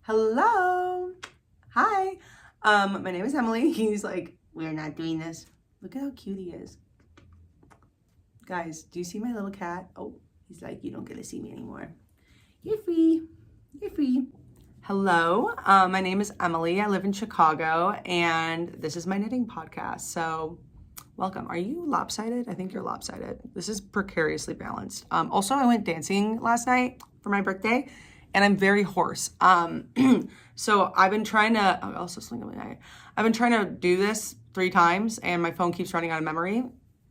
Hello. Hi. My name is Emily. He's like, we're not doing this. Look at how cute he is. Guys, do you see my little cat? Oh, he's like, you don't get to see me anymore. You're free. You're free. Hello. My name is Emily. I live in Chicago, and this is my knitting podcast. So welcome. Are you lopsided? I think you're lopsided. This is precariously balanced. Also, I went dancing last night for my birthday, and I'm very hoarse. So I've been trying to, I've been trying to do this 3 times, and my phone keeps running out of memory.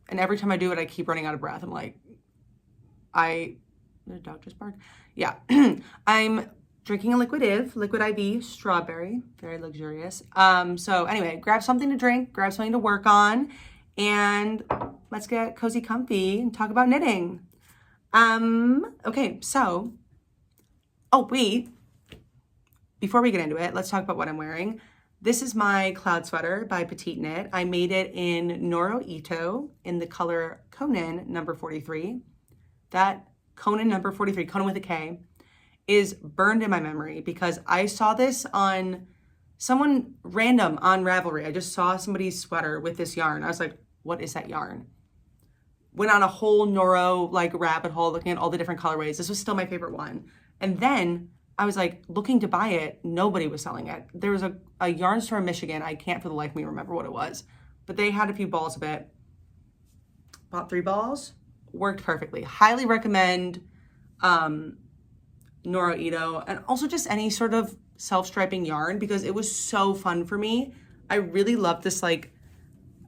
And every time I do it, I keep running out of breath. I'm like, did a dog just bark? Yeah. I'm drinking a liquid IV, strawberry, very luxurious. So anyway, grab something to drink, grab something to work on, and let's get cozy comfy and talk about knitting. Okay, so, oh wait, before we get into it, let's talk about what I'm wearing. This is my cloud sweater by PetiteKnit. I made it in Noro Ito in the color Konan number 43. That Konan number 43, Konan with a K, is burned in my memory because I saw this on someone random on Ravelry. I just saw somebody's sweater with this yarn. I was like, what is that yarn? Went on a whole Noro like rabbit hole looking at all the different colorways. This was still my favorite one. And then I was like looking to buy it. Nobody was selling it. There was a yarn store in Michigan. I can't for the life of me remember what it was, but they had a few balls of it. Bought 3 balls, worked perfectly. Highly recommend Noro Ito, and also just any sort of self-striping yarn because it was so fun for me. I really loved this like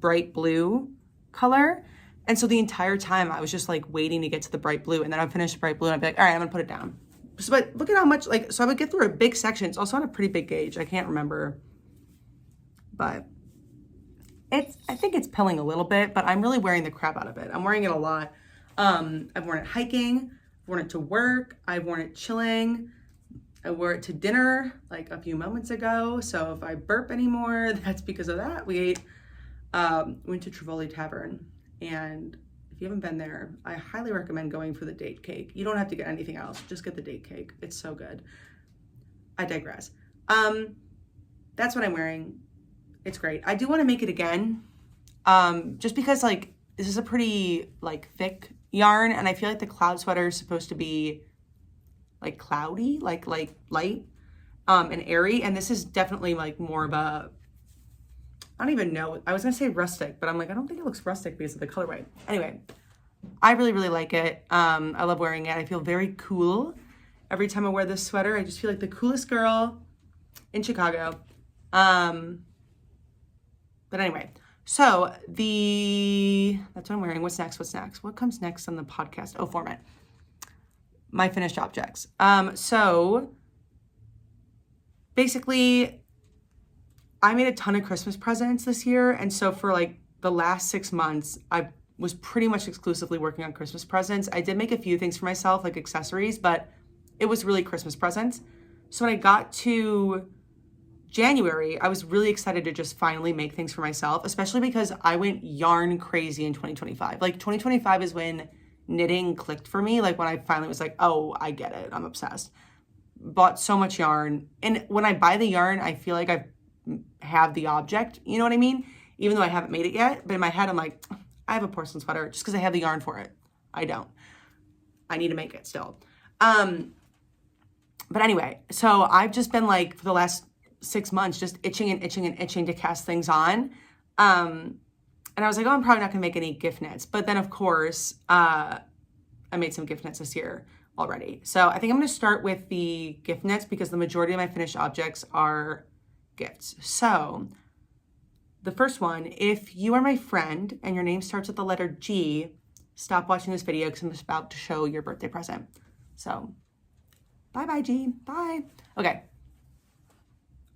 bright blue color. And so the entire time I was just like waiting to get to the bright blue, and then I'd finish the bright blue and I'd be like, all right, I'm gonna put it down. So, but look at how much, like, so I would get through a big section. It's also on a pretty big gauge. I can't remember, but I think it's pilling a little bit, but I'm really wearing the crap out of it. I'm wearing it a lot. I've worn it hiking, I've worn it to work, I've worn it chilling. I wore it to dinner like a few moments ago. So if I burp anymore, that's because of that. We went to Trivoli Tavern, and if you haven't been there, I highly recommend going for the date cake. You don't have to get anything else. Just get the date cake. It's so good. I digress. That's what I'm wearing. It's great. I do want to make it again. Just because like this is a pretty like thick yarn, and I feel like the cloud sweater is supposed to be like cloudy, like light and airy. And this is definitely like more of a, I don't even know. I was gonna say rustic, but I'm like, I don't think it looks rustic because of the colorway. Anyway, I really, really like it. I love wearing it. I feel very cool every time I wear this sweater. I just feel like the coolest girl in Chicago. But anyway, so that's what I'm wearing. What's next? What comes next on the podcast? Oh, format. My finished objects. So basically, I made a ton of Christmas presents this year, and so for like the last 6 months, I was pretty much exclusively working on Christmas presents. I did make a few things for myself, like accessories, but it was really Christmas presents. So when I got to January, I was really excited to just finally make things for myself, especially because I went yarn crazy in 2025. Like 2025 is when knitting clicked for me, like when I finally was like, oh, I get it, I'm obsessed. Bought so much yarn, and when I buy the yarn, I feel like I have the object, you know what I mean? Even though I haven't made it yet, but in my head I'm like, I have a porcelain sweater just because I have the yarn for it. I don't. I need to make it still. But anyway, so I've just been like for the last 6 months just itching to cast things on. And I was like, oh, I'm probably not gonna make any gift knits. But then of course, I made some gift knits this year already. So I think I'm gonna start with the gift knits because the majority of my finished objects are gifts. So the first one, if you are my friend and your name starts with the letter G, stop watching this video because I'm just about to show your birthday present. So bye G, bye. Okay,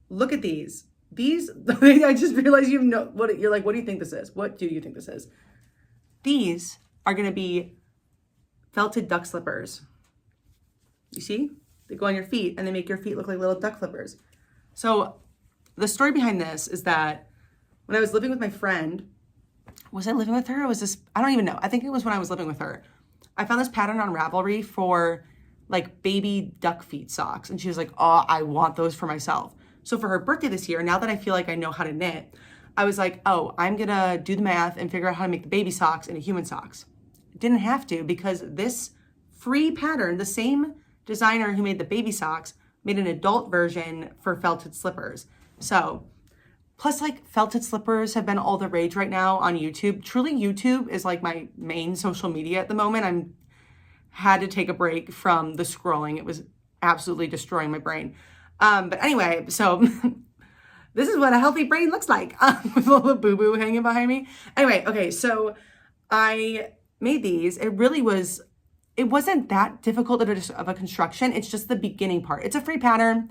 look at these. I just realized you know what you're like. What do you think this is? What do you think this is? These are gonna be felted duck slippers. You see, they go on your feet and they make your feet look like little duck flippers. So the story behind this is that when I was living with my friend, was I living with her or was this, I don't even know. I think it was when I was living with her. I found this pattern on Ravelry for like baby duck feet socks. And she was like, oh, I want those for myself. So for her birthday this year, now that I feel like I know how to knit, I was like, oh, I'm gonna do the math and figure out how to make the baby socks into human socks. Didn't have to, because this free pattern, the same designer who made the baby socks made an adult version for felted slippers. So, plus like felted slippers have been all the rage right now on YouTube. Truly, YouTube is like my main social media at the moment. Had to take a break from the scrolling. It was absolutely destroying my brain. But anyway, so this is what a healthy brain looks like with all the boo-boo hanging behind me. Anyway, okay, so I made these. It wasn't that difficult of a construction. It's just the beginning part. It's a free pattern.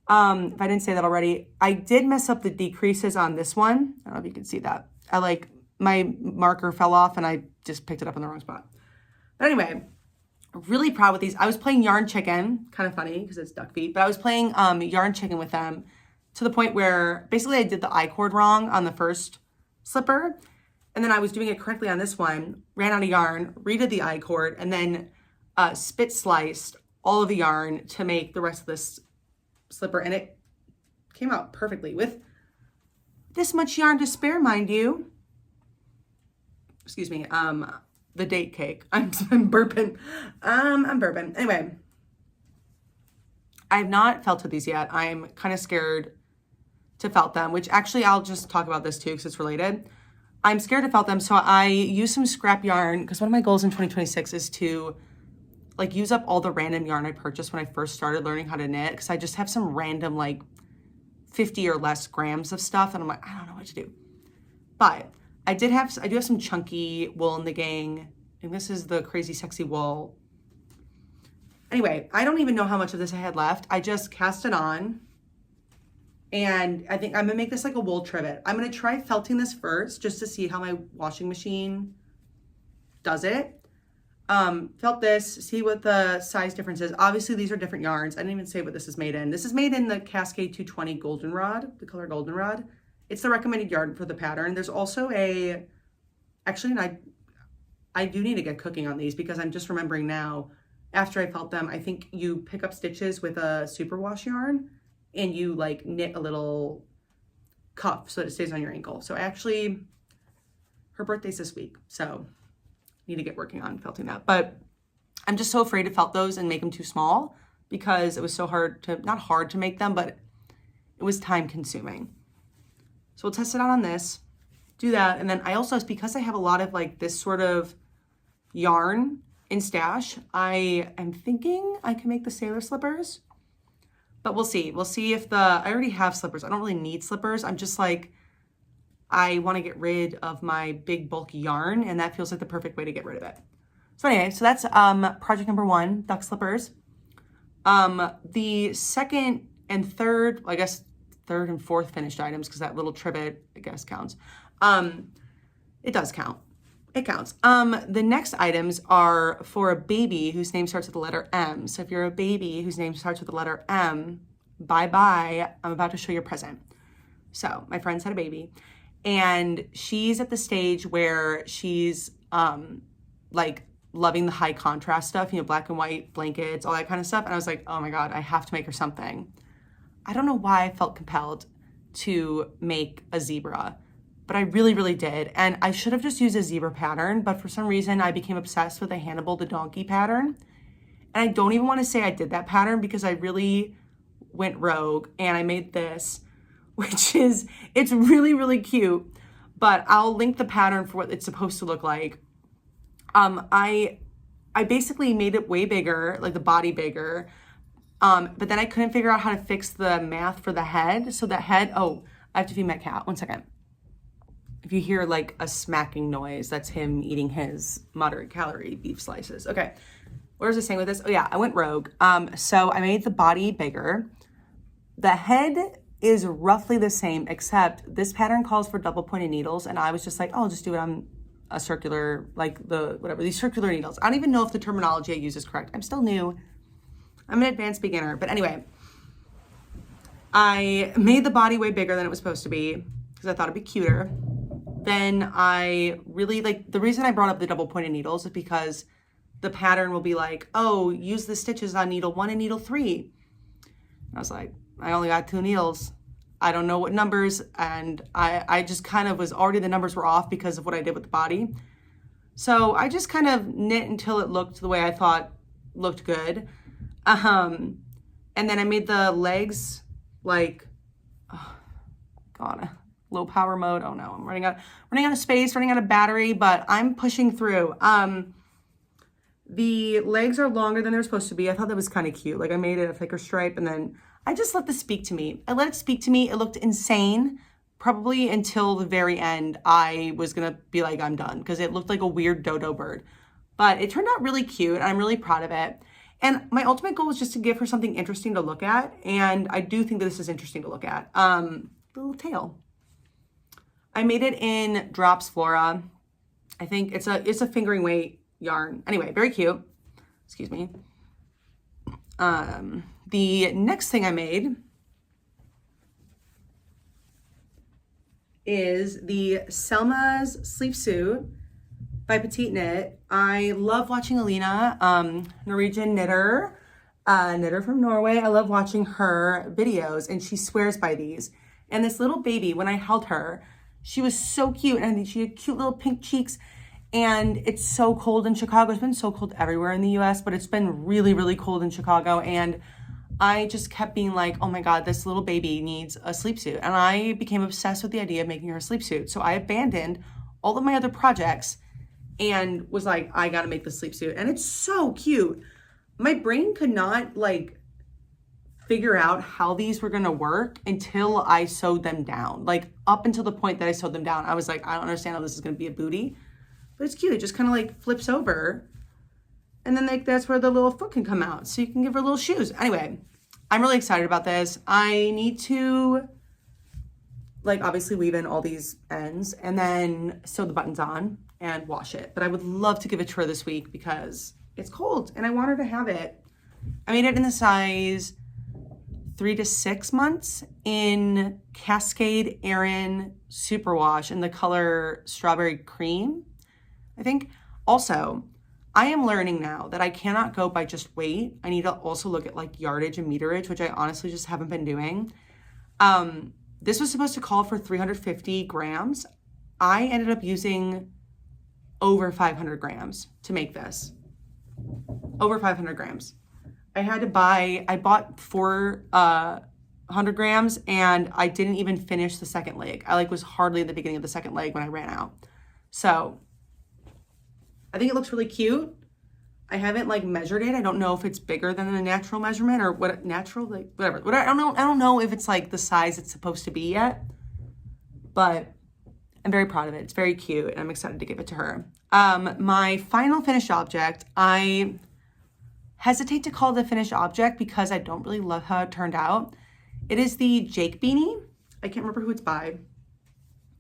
If I didn't say that already, I did mess up the decreases on this one. I don't know if you can see that. My marker fell off and I just picked it up in the wrong spot. But anyway, really proud with these. I was playing yarn chicken, kind of funny because it's duck feet, but I was playing yarn chicken with them to the point where basically I did the I-cord wrong on the first slipper. And then I was doing it correctly on this one, ran out of yarn, redid the I-cord, and then spit sliced all of the yarn to make the rest of this slipper. And it came out perfectly with this much yarn to spare, mind you. Excuse me, the date cake. I'm burping. I'm burping. Anyway, I have not felted these yet. I'm kind of scared to felt them, which actually I'll just talk about this too because it's related. I'm scared to felt them, so I use some scrap yarn because one of my goals in 2026 is to like use up all the random yarn I purchased when I first started learning how to knit, because I just have some random like 50 or less grams of stuff and I'm like, I don't know what to do. But I do have some chunky wool in the gang, and this is the crazy sexy wool. Anyway, I don't even know how much of this I had left. I just cast it on. And I think I'm gonna make this like a wool trivet. I'm gonna try felting this first just to see how my washing machine does it. Felt this, see what the size difference is. Obviously these are different yarns. I didn't even say what this is made in. This is made in the Cascade 220 goldenrod, the color goldenrod. It's the recommended yarn for the pattern. There's also actually I do need to get cooking on these because I'm just remembering now, after I felt them, I think you pick up stitches with a superwash yarn and you like knit a little cuff so that it stays on your ankle. So actually, her birthday's this week, so need to get working on felting that. But I'm just so afraid to felt those and make them too small because it was so not hard to make them, but it was time consuming. So we'll test it out on this, do that. And then I also, because I have a lot of like this sort of yarn in stash, I am thinking I can make the sailor slippers. But we'll see. We'll see if I already have slippers. I don't really need slippers. I'm just like, I want to get rid of my big bulky yarn, and that feels like the perfect way to get rid of it. So anyway, so that's project number 1, duck slippers. The second and third, I guess third and fourth finished items, because that little trivet, I guess, counts. It does count. It counts. The next items are for a baby whose name starts with the letter M. So if you're a baby whose name starts with the letter M, bye-bye, I'm about to show you a present. So my friend's had a baby, and she's at the stage where she's like loving the high contrast stuff, you know, black and white blankets, all that kind of stuff. And I was like, oh my God, I have to make her something. I don't know why I felt compelled to make a zebra, but I really, really did. And I should have just used a zebra pattern, but for some reason I became obsessed with a Hannibal the Donkey pattern. And I don't even want to say I did that pattern because I really went rogue and I made this, which is, it's really, really cute, but I'll link the pattern for what it's supposed to look like. I basically made it way bigger, like the body bigger, but then I couldn't figure out how to fix the math for the head. So the head, oh, I have to feed my cat, one second. If you hear like a smacking noise, that's him eating his moderate calorie beef slices. Okay, what was I saying with this? Oh yeah, I went rogue. So I made the body bigger. The head is roughly the same, except this pattern calls for double pointed needles, and I was just like, oh, I'll just do it on a circular, like these circular needles. I don't even know if the terminology I use is correct. I'm still new. I'm an advanced beginner. But anyway, I made the body way bigger than it was supposed to be because I thought it'd be cuter. Then I really, like, the reason I brought up the double pointed needles is because the pattern will be like, oh, use the stitches on needle 1 and needle 3. I was like, I only got 2 needles. I don't know what numbers, and I just kind of was already, the numbers were off because of what I did with the body. So I just kind of knit until it looked the way I thought looked good. And then I made the legs like, oh, God, low power mode. Oh no, I'm running out of space, running out of battery, but I'm pushing through. The legs are longer than they're supposed to be. I thought that was kind of cute. Like I made it a thicker stripe, and then I just let this speak to me. I let it speak to me. It looked insane. Probably until the very end, I was gonna be like, I'm done, because it looked like a weird dodo bird. But it turned out really cute, and I'm really proud of it. And my ultimate goal was just to give her something interesting to look at, and I do think that this is interesting to look at. The little tail. I made it in Drops Flora. I think it's a fingering weight yarn. Anyway, very cute. Excuse me. The next thing I made is the Selmas Sleepsuit by PetiteKnit. I love watching Alina, Norwegian knitter, knitter from Norway. I love watching her videos, and she swears by these. And this little baby, when I held her, she was so cute, and she had cute little pink cheeks. And it's so cold in Chicago. It's been so cold everywhere in the US, but it's been really, really cold in Chicago. And I just kept being like, oh my God, this little baby needs a sleepsuit. And I became obsessed with the idea of making her a sleepsuit. So I abandoned all of my other projects and was like, I gotta make the sleepsuit. And it's so cute. My brain could not like figure out how these were gonna work until I sewed them down. Like up until the point that I sewed them down, I was like, I don't understand how this is gonna be a booty. But it's cute. It just kind of like flips over. And then like that's where the little foot can come out. So you can give her little shoes. Anyway, I'm really excited about this. I need to like obviously weave in all these ends and then sew the buttons on and wash it. But I would love to give it to her this week because it's cold and I want her to have it. I made it in the size 3 to 6 months in Cascade Aran Superwash in the color Strawberry Cream, I think. Also, I am learning now that I cannot go by just weight. I need to also look at like yardage and meterage, which I honestly just haven't been doing. This was supposed to call for 350 grams. I ended up using over 500 grams to make this. Over 500 grams. I bought 400 grams and I didn't even finish the second leg. I like was hardly at the beginning of the second leg when I ran out. So I think it looks really cute. I haven't like measured it. I don't know if it's bigger than the natural measurement or what natural, like whatever. I don't know if it's like the size it's supposed to be yet, but I'm very proud of it. It's very cute and I'm excited to give it to her. My final finished object, I hesitate to call it a finished object because I don't really love how it turned out. It is the Jake beanie. I can't remember who it's by.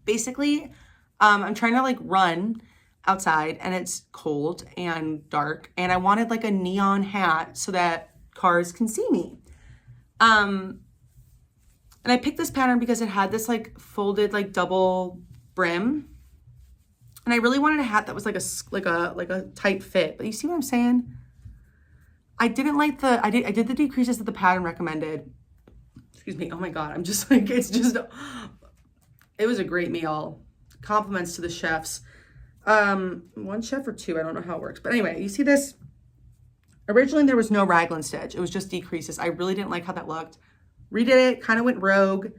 Basically, I'm trying to like run outside and it's cold and dark and I wanted like a neon hat so that cars can see me. And I picked this pattern because it had this like folded like double brim. And I really wanted a hat that was like a tight fit. But you see what I'm saying? I didn't like I did the decreases that the pattern recommended. Excuse me. Oh my God. I'm just like, it was a great meal. Compliments to the chefs. One chef or two, I don't know how it works. But anyway, you see this? Originally there was no raglan stitch. It was just decreases. I really didn't like how that looked. Redid it, kind of went rogue.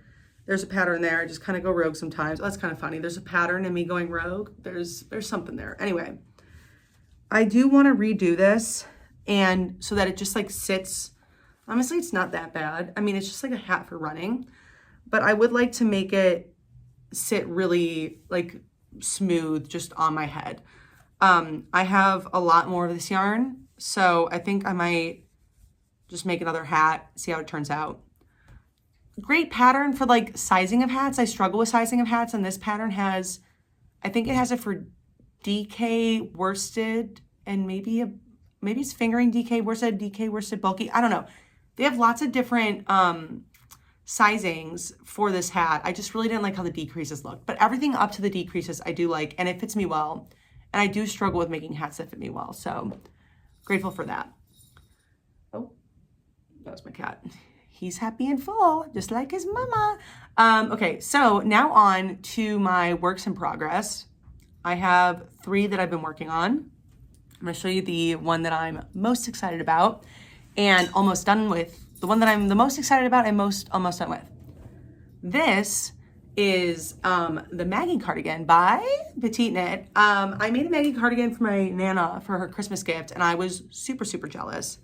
There's a pattern there. I just kind of go rogue sometimes. Oh, that's kind of funny. There's a pattern in me going rogue. There's something there. Anyway, I do want to redo this and so that it just like sits. Honestly, it's not that bad. I mean, it's just like a hat for running, but I would like to make it sit really like smooth just on my head. I have a lot more of this yarn, so I think I might just make another hat, see how it turns out. Great pattern for like sizing of hats. I struggle with sizing of hats, and this pattern has, I think it has it for DK worsted and maybe it's fingering DK worsted bulky. I don't know. They have lots of different sizings for this hat. I just really didn't like how the decreases look, but everything up to the decreases I do like, and it fits me well. And I do struggle with making hats that fit me well. So grateful for that. Oh, that was my cat. He's happy and full, just like his mama. Okay, so now on to my works in progress. I have 3 that I've been working on. I'm gonna show you the one that I'm most excited about and almost done with. The one that I'm the most excited about and almost done with. This is the Maggie cardigan by PetiteKnit. I made a Maggie cardigan for my Nana for her Christmas gift, and I was super, super jealous.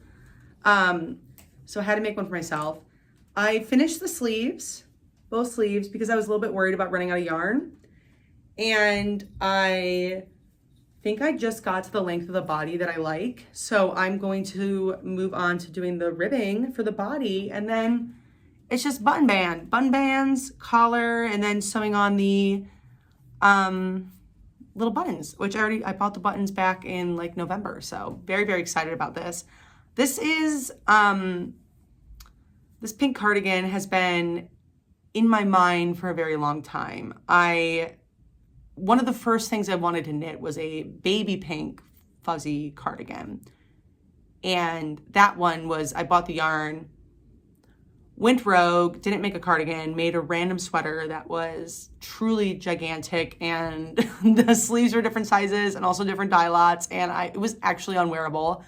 So I had to make one for myself. I finished the sleeves, both sleeves, because I was a little bit worried about running out of yarn. And I think I just got to the length of the body that I like. So I'm going to move on to doing the ribbing for the body, and then it's just button bands, collar, and then sewing on the little buttons, which I bought the buttons back in like November. So very, very excited about this. This is, this pink cardigan has been in my mind for a very long time. One of the first things I wanted to knit was a baby pink fuzzy cardigan. And that one was, I bought the yarn, went rogue, didn't make a cardigan, made a random sweater that was truly gigantic, and the sleeves were different sizes and also different dye lots, and it was actually unwearable.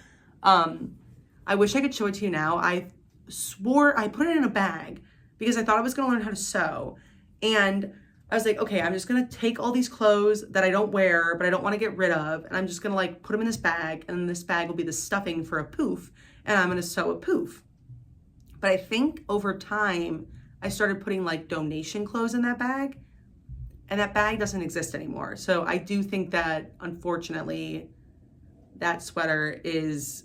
I wish I could show it to you now. I swore I put it in a bag because I thought I was gonna learn how to sew, and I was like, okay, I'm just gonna take all these clothes that I don't wear but I don't want to get rid of, and I'm just gonna like put them in this bag, and this bag will be the stuffing for a poof, and I'm gonna sew a poof. But I think over time, I started putting like donation clothes in that bag, and that bag doesn't exist anymore. So I do think that, unfortunately, that sweater is,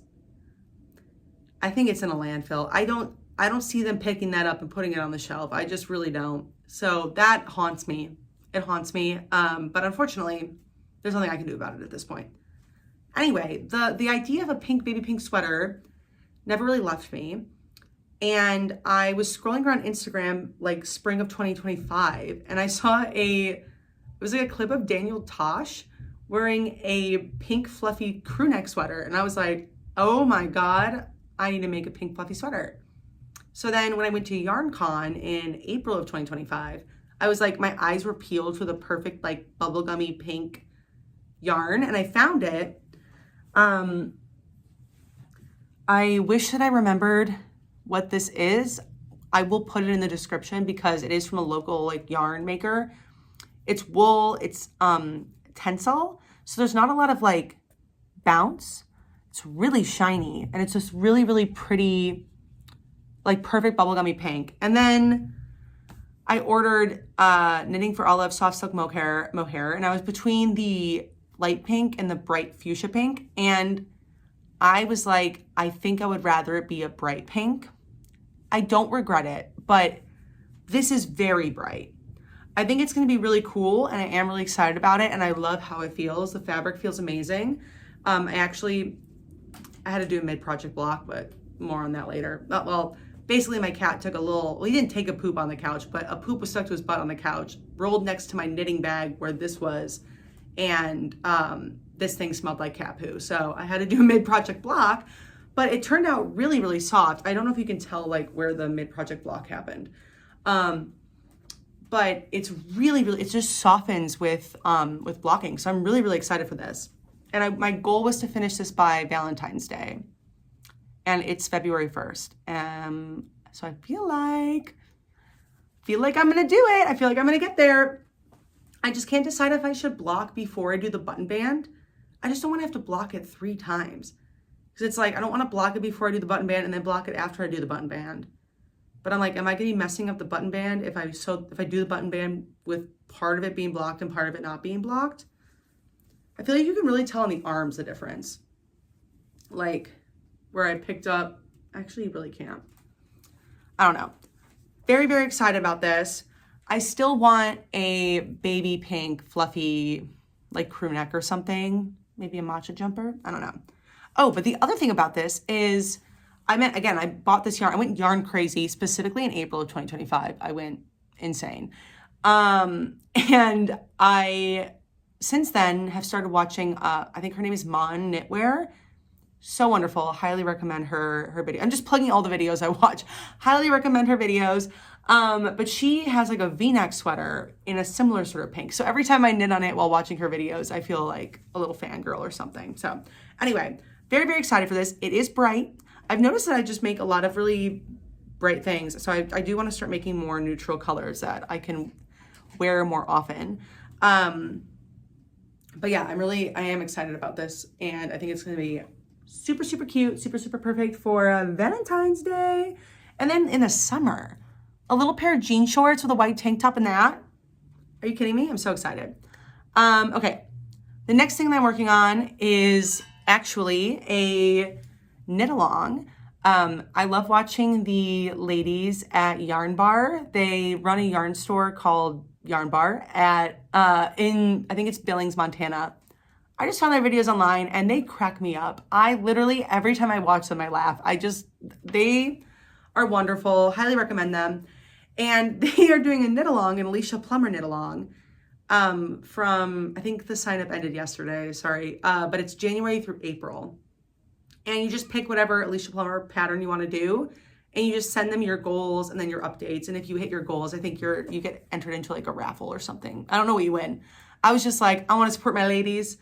I think it's in a landfill. I don't see them picking that up and putting it on the shelf. I just really don't. So that haunts me. It haunts me. But unfortunately, there's nothing I can do about it at this point. Anyway, the idea of a baby pink sweater never really left me. And I was scrolling around Instagram like spring of 2025, and I saw it was like a clip of Daniel Tosh wearing a pink fluffy crew neck sweater. And I was like, oh my God, I need to make a pink fluffy sweater. So then when I went to YarnCon in April of 2025, I was like, my eyes were peeled for the perfect like bubblegummy pink yarn, and I found it. I wish that I remembered what this is. I will put it in the description because it is from a local like yarn maker. It's wool, it's tencel, so there's not a lot of like bounce. It's really shiny, and it's just really, really pretty, like perfect bubblegummy pink. And then I ordered Knitting for Olive soft silk mohair, and I was between the light pink and the bright fuchsia pink, and I was like, I think I would rather it be a bright pink. I don't regret it, but this is very bright. I think it's gonna be really cool, and I am really excited about it, and I love how it feels. The fabric feels amazing. I had to do a mid-project block, but more on that later. Well, basically my cat took he didn't take a poop on the couch, but a poop was stuck to his butt on the couch, rolled next to my knitting bag where this was, and this thing smelled like cat poo. So I had to do a mid-project block, but it turned out really, really soft. I don't know if you can tell like where the mid-project block happened. But it's really, really, it just softens with blocking. So I'm really, really excited for this. And my goal was to finish this by Valentine's Day. And it's February 1st. So I feel like I'm gonna do it. I feel like I'm gonna get there. I just can't decide if I should block before I do the button band. I just don't wanna have to block it 3 times. Because it's like, I don't wanna block it before I do the button band and then block it after I do the button band. But I'm like, am I gonna be messing up the button band if I do the button band with part of it being blocked and part of it not being blocked? I feel like you can really tell on the arms the difference. Like where I picked up, actually you really can't. I don't know. Very, very excited about this. I still want a baby pink fluffy like crew neck or something. Maybe a matcha jumper, I don't know. Oh, but the other thing about this is, I bought this yarn. I went yarn crazy, specifically in April of 2025. I went insane. And I, since then, have started watching, I think her name is Maanknitwear. So wonderful. Highly recommend her video. I'm just plugging all the videos I watch. Highly recommend her videos. But she has like a V-neck sweater in a similar sort of pink. So every time I knit on it while watching her videos, I feel like a little fangirl or something. So anyway, very, very excited for this. It is bright. I've noticed that I just make a lot of really bright things. So I do want to start making more neutral colors that I can wear more often. But yeah, I am excited about this, and I think it's going to be super, super cute, super, super perfect for Valentine's Day. And then in the summer, a little pair of jean shorts with a white tank top and that. Are you kidding me? I'm so excited. Okay, the next thing that I'm working on is actually a knit along. I love watching the ladies at YarnBar. They run a yarn store called YarnBar at I think it's Billings, Montana. I just found their videos online and they crack me up. I literally, every time I watch them, I laugh. They are wonderful. Highly recommend them. And they are doing a knit along, an Alicia Plummer knit along from, I think the sign up ended yesterday, sorry. But it's January through April. And you just pick whatever Alicia Plummer pattern you want to do. And you just send them your goals and then your updates. And if you hit your goals, I think you get entered into like a raffle or something. I don't know what you win. I was just like, I want to support my ladies.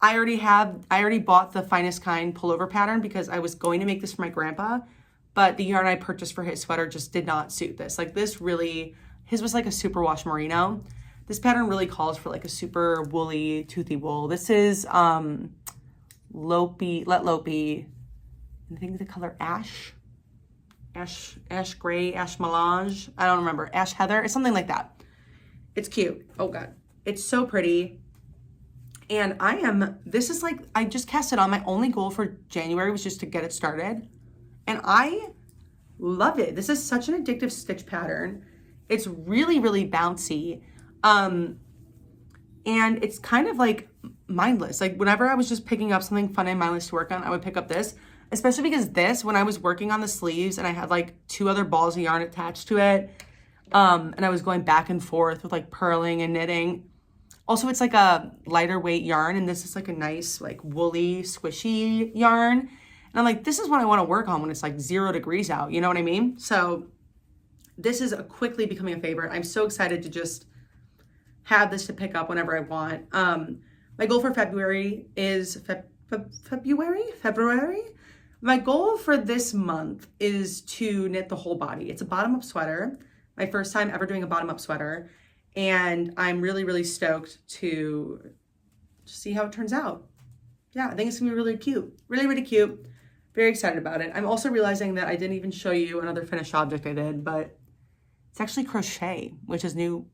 I already bought the Finest Kind pullover pattern because I was going to make this for my grandpa, but the yarn I purchased for his sweater just did not suit this. Like his was like a superwash merino. This pattern really calls for like a super woolly, toothy wool. This is Lopi, Lettlopi, I think the color ash gray, ash melange. I don't remember, ash heather. It's something like that. It's cute. Oh God, it's so pretty. And I just cast it on. My only goal for January was just to get it started. And I love it. This is such an addictive stitch pattern. It's really, really bouncy. And it's kind of like mindless. Like whenever I was just picking up something fun and mindless to work on, I would pick up this. Especially because when I was working on the sleeves and I had like 2 other balls of yarn attached to it, and I was going back and forth with like purling and knitting. Also, it's like a lighter weight yarn, and this is like a nice like woolly, squishy yarn. And I'm like, this is what I want to work on when it's like 0 degrees out, you know what I mean? So this is quickly becoming a favorite. I'm so excited to just have this to pick up whenever I want. My goal for February is February? My goal for this month is to knit the whole body. It's a bottom-up sweater. My first time ever doing a bottom-up sweater. And I'm really, really stoked to see how it turns out. Yeah, I think it's gonna be really cute. Really, really cute. Very excited about it. I'm also realizing that I didn't even show you another finished object I did, but it's actually crochet, which is new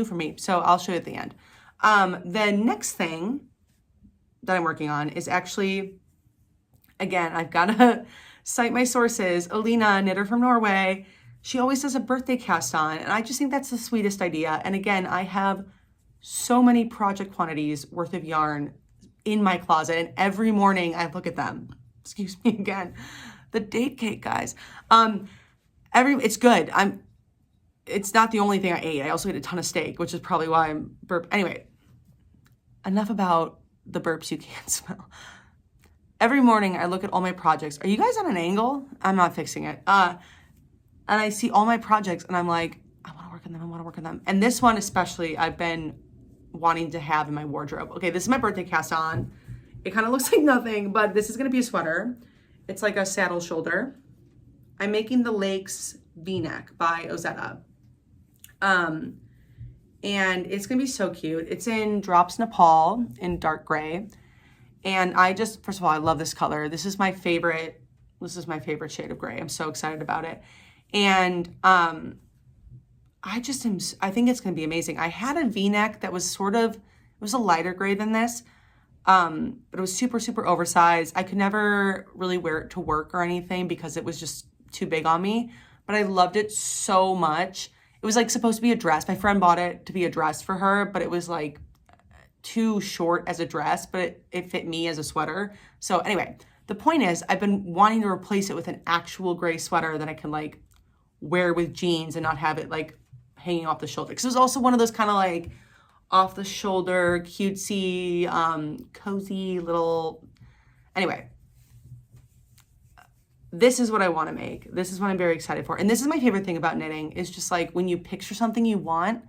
for me. So I'll show you at the end. The next thing that I'm working on is actually, again, I've gotta cite my sources. Alina, knitter from Norway, she always does a birthday cast on, and I just think that's the sweetest idea. And again, I have so many project quantities worth of yarn in my closet, and every morning I look at them. Excuse me again. The date cake, guys. It's good. It's not the only thing I ate. I also ate a ton of steak, which is probably why I'm Anyway, enough about the burps you can't smell. Every morning I look at all my projects. Are you guys on an angle? I'm not fixing it. And I see all my projects and I'm like, I want to work on them. I want to work on them. And this one especially, I've been wanting to have in my wardrobe. Okay, this is my birthday cast on. It kind of looks like nothing, but this is going to be a sweater. It's like a saddle shoulder. I'm making the Lakes V-neck by Ozetta. And it's going to be so cute. It's in Drops Nepal in dark gray. And first of all, I love this color. This is my favorite shade of gray. I'm so excited about it. And I think it's going to be amazing. I had a V-neck that was it was a lighter gray than this, but it was super, super oversized. I could never really wear it to work or anything because it was just too big on me, but I loved it so much. It was like supposed to be a dress. My friend bought it to be a dress for her, but it was like too short as a dress, but it fit me as a sweater. So anyway, the point is I've been wanting to replace it with an actual gray sweater that I can like wear with jeans and not have it like hanging off the shoulder. Because it was also one of those kind of like off the shoulder, cutesy, cozy little, anyway, this is what I want to make. This is what I'm very excited for. And this is my favorite thing about knitting, is just like when you picture something you want,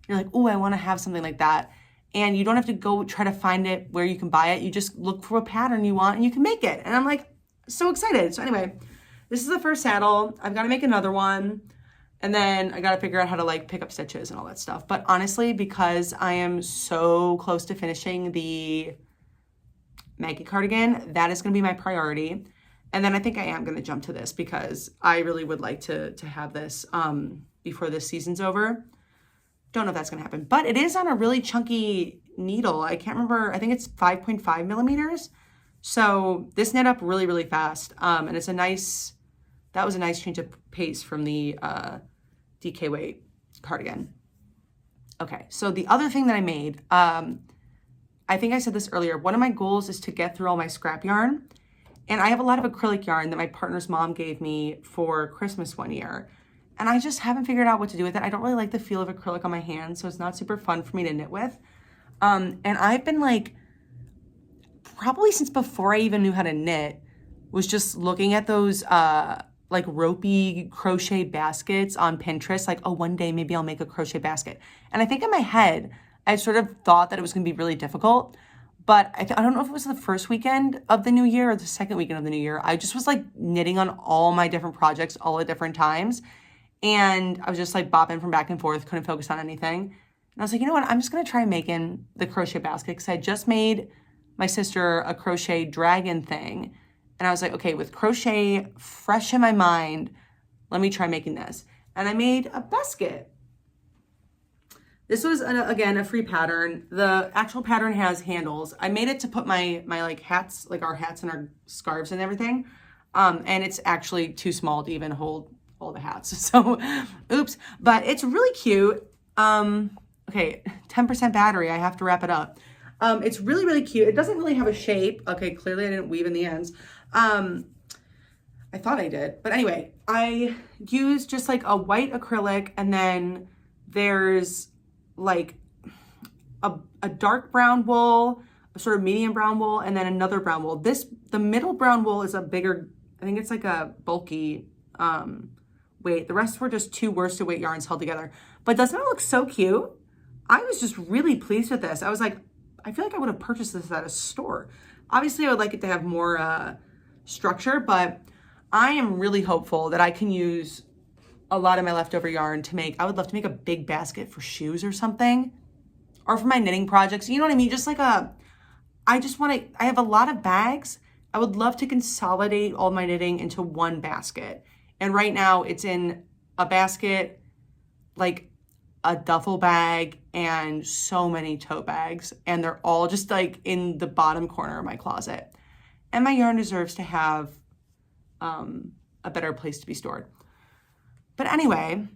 you're like, oh, I want to have something like that. And you don't have to go try to find it where you can buy it. You just look for a pattern you want and you can make it. And I'm like so excited. So anyway, this is the first saddle. I've got to make another one. And then I got to figure out how to like pick up stitches and all that stuff. But honestly, because I am so close to finishing the Maggie cardigan, that is going to be my priority. And then I think I am going to jump to this because I really would like to have this before this season's over. Don't know if that's going to happen, but it is on a really chunky needle. I can't remember. I think it's 5.5 millimeters. So this knit up really, really fast. And it's that was a nice change of pace from the DK weight cardigan. Okay, so the other thing that I made, I think I said this earlier, one of my goals is to get through all my scrap yarn. And I have a lot of acrylic yarn that my partner's mom gave me for Christmas one year. And I just haven't figured out what to do with it. I don't really like the feel of acrylic on my hands, so it's not super fun for me to knit with. And I've been like, probably since before I even knew how to knit, was just looking at those like ropey crochet baskets on Pinterest. Like, oh, one day maybe I'll make a crochet basket. And I think in my head, I sort of thought that it was gonna be really difficult. But I don't know if it was the first weekend of the new year or the second weekend of the new year. I just was like knitting on all my different projects all at different times. And I was just like bopping from back and forth, couldn't focus on anything. And I was like, you know what? I'm just going to try making the crochet basket because I just made my sister a crochet dragon thing. And I was like, okay, with crochet fresh in my mind, let me try making this. And I made a basket. This was, again, a free pattern. The actual pattern has handles. I made it to put my like hats, like our hats and our scarves and everything. And it's actually too small to even hold all the hats. So, oops. But it's really cute. Okay, 10% battery. I have to wrap it up. It's really, really cute. It doesn't really have a shape. Okay, clearly I didn't weave in the ends. I thought I did. But anyway, I used just like a white acrylic, and then there's like a dark brown wool, a sort of medium brown wool, and then another brown wool. The middle brown wool is a bigger, I think it's like a bulky weight. The rest were just two worsted weight yarns held together. But doesn't it look so cute? I was just really pleased with this. I was like, I feel like I would have purchased this at a store. Obviously, I would like it to have more structure, but I am really hopeful that I can use a lot of my leftover yarn to make, I would love to make a big basket for shoes or something, or for my knitting projects. You know what I mean? Just like I have a lot of bags. I would love to consolidate all my knitting into one basket. And right now it's in a basket, like a duffel bag and so many tote bags. And they're all just like in the bottom corner of my closet. And my yarn deserves to have a better place to be stored. But anyway,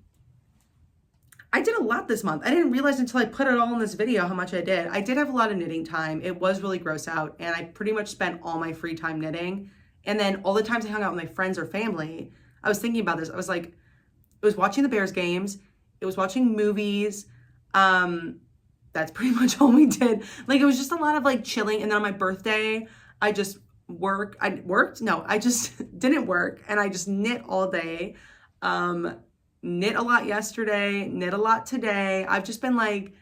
I did a lot this month. I didn't realize until I put it all in this video how much I did. I did have a lot of knitting time. It was really gross out, and I pretty much spent all my free time knitting. And then all the times I hung out with my friends or family, I was thinking about this. I was like, it was watching the Bears games. It was watching movies. That's pretty much all we did. Like, it was just a lot of like chilling. And then on my birthday, I just worked. No, I just didn't work. And I just knit all day. Knit a lot yesterday, knit a lot today. I've just been like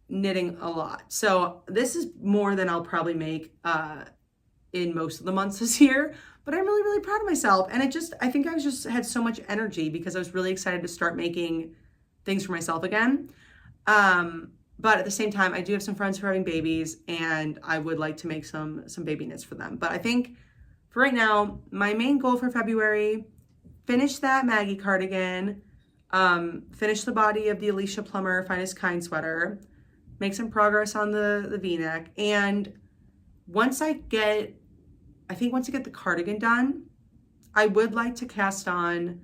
knitting a lot. So this is more than I'll probably make in most of the months this year, but I'm really, really proud of myself. And I think I just had so much energy because I was really excited to start making things for myself again. But at the same time, I do have some friends who are having babies, and I would like to make some baby knits for them. But I think for right now, my main goal for February, finish that Maggie cardigan, finish the body of the Alicia Plummer Finest Kind sweater, make some progress on the V-neck. And once I get the cardigan done, I would like to cast on,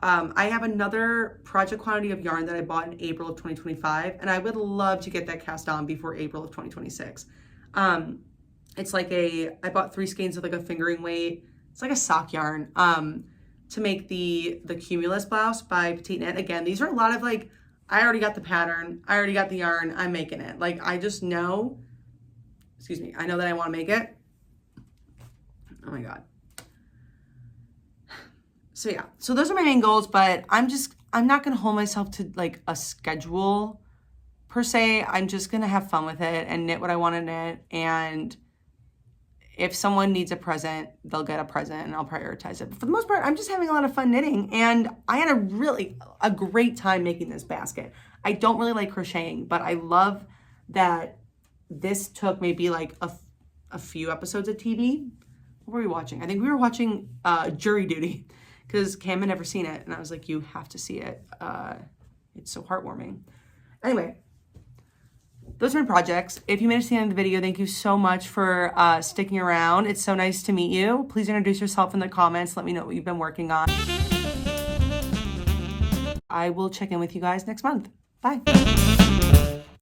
I have another project quantity of yarn that I bought in April of 2025, and I would love to get that cast on before April of 2026. It's like I bought 3 skeins of like a fingering weight. It's like a sock yarn. To make the Cumulus blouse by PetiteKnit. Again, these are a lot of like, I already got the pattern, I already got the yarn, I'm making it. Like, I just know, I know that I want to make it. Oh my God. So yeah, so those are my main goals, but I'm not gonna hold myself to like a schedule per se. I'm just gonna have fun with it and knit what I want to knit. And if someone needs a present, they'll get a present and I'll prioritize it. But for the most part, I'm just having a lot of fun knitting, and I had a great time making this basket. I don't really like crocheting, but I love that this took maybe like a few episodes of TV. What were we watching? I think we were watching Jury Duty, because Cam had never seen it, and I was like, you have to see it. It's so heartwarming. Anyway, those are my projects. If you made it to the end of the video, thank you so much for sticking around. It's so nice to meet you. Please introduce yourself in the comments. Let me know what you've been working on. I will check in with you guys next month. Bye.